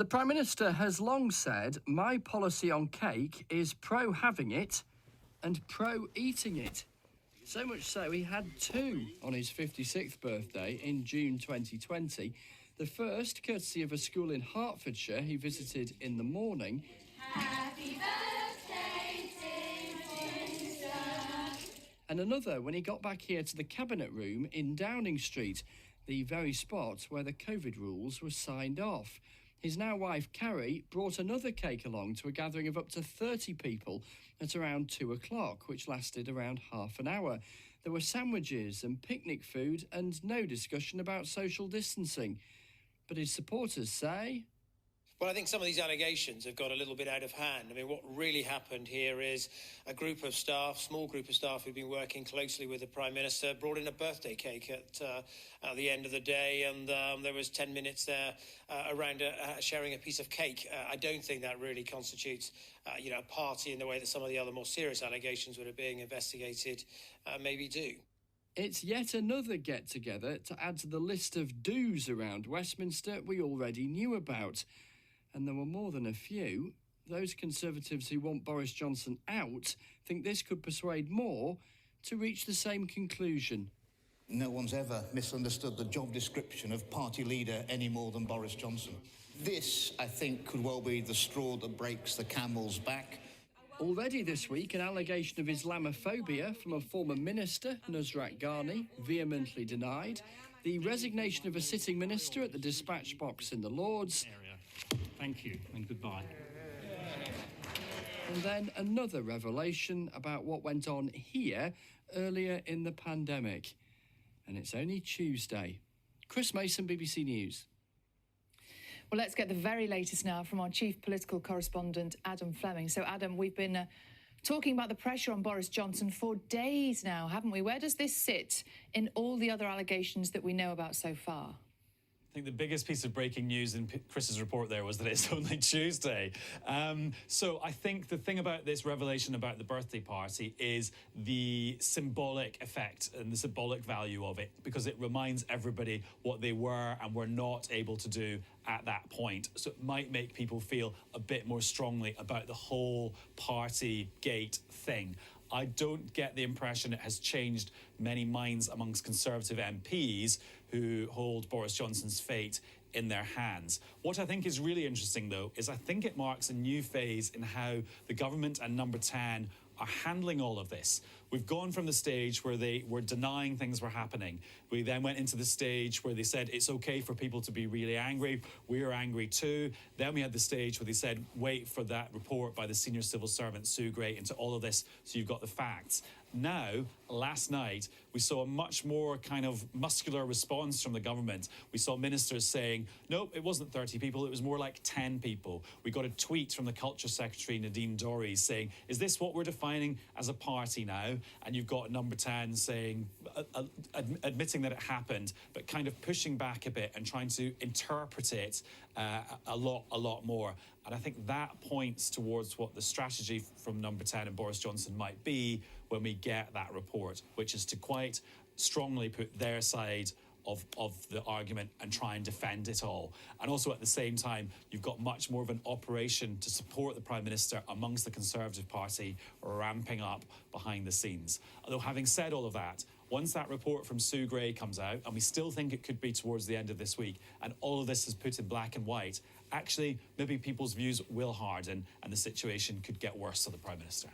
The Prime Minister has long said, my policy on cake is pro having it and pro eating it. So much so he had two on his 56th birthday in June 2020. The first, courtesy of a school in Hertfordshire he visited in the morning. Happy birthday to you. And another when he got back here to the Cabinet Room in Downing Street, the very spot where the COVID rules were signed off. His now wife, Carrie, brought another cake along to a gathering of up to 30 people at around 2 o'clock, which lasted around half an hour. There were sandwiches and picnic food and no discussion about social distancing. But his supporters say... Well, I think some of these allegations have got a little bit out of hand. I mean, what really happened here is a group of staff, small group of staff who've been working closely with the Prime Minister, brought in a birthday cake at the end of the day, and there was 10 minutes there around sharing a piece of cake. I don't think that really constitutes, a party in the way that some of the other more serious allegations that are being investigated maybe do. It's yet another get-together to add to the list of do's around Westminster we already knew about. And there were more than a few. Those Conservatives who want Boris Johnson out think this could persuade more to reach the same conclusion. No one's ever misunderstood the job description of party leader any more than Boris Johnson. This, I think, could well be the straw that breaks the camel's back. Already this week, an allegation of Islamophobia from a former minister, Nusrat Ghani, vehemently denied. The resignation of a sitting minister at the dispatch box in the Lords. Thank you and goodbye. And then another revelation about what went on here earlier in the pandemic. And it's only Tuesday. Chris Mason, BBC News. Well, let's get the very latest now from our chief political correspondent, Adam Fleming. So, Adam, we've been talking about the pressure on Boris Johnson for days now, haven't we? Where does this sit in all the other allegations that we know about so far? I think the biggest piece of breaking news in Chris's report there was that it's only Tuesday. So I think the thing about this revelation about the birthday party is the symbolic effect and the symbolic value of it, because it reminds everybody what they were and were not able to do at that point. So it might make people feel a bit more strongly about the whole party gate thing. I don't get the impression it has changed many minds amongst Conservative MPs who hold Boris Johnson's fate in their hands. What I think is really interesting, though, is I think it marks a new phase in how the government and Number 10 are handling all of this. We've gone from the stage where they were denying things were happening. We then went into the stage where they said it's okay for people to be really angry. We're angry too. Then we had the stage where they said, wait for that report by the senior civil servant, Sue Gray, into all of this so you've got the facts. Now, last night, we saw a much more kind of muscular response from the government. We saw ministers saying, nope, it wasn't 30 people, it was more like 10 people. We got a tweet from the Culture Secretary, Nadine Dorries, saying, is this what we're defining as a party now? And you've got Number 10 saying, admitting that it happened, but kind of pushing back a bit and trying to interpret it a lot more. And I think that points towards what the strategy from Number 10 and Boris Johnson might be when we get that report, which is to quite strongly put their side of the argument and try and defend it all. And also at the same time, you've got much more of an operation to support the Prime Minister amongst the Conservative Party ramping up behind the scenes. Although having said all of that, once that report from Sue Gray comes out, and we still think it could be towards the end of this week, and all of this is put in black and white, actually maybe people's views will harden and the situation could get worse for the Prime Minister.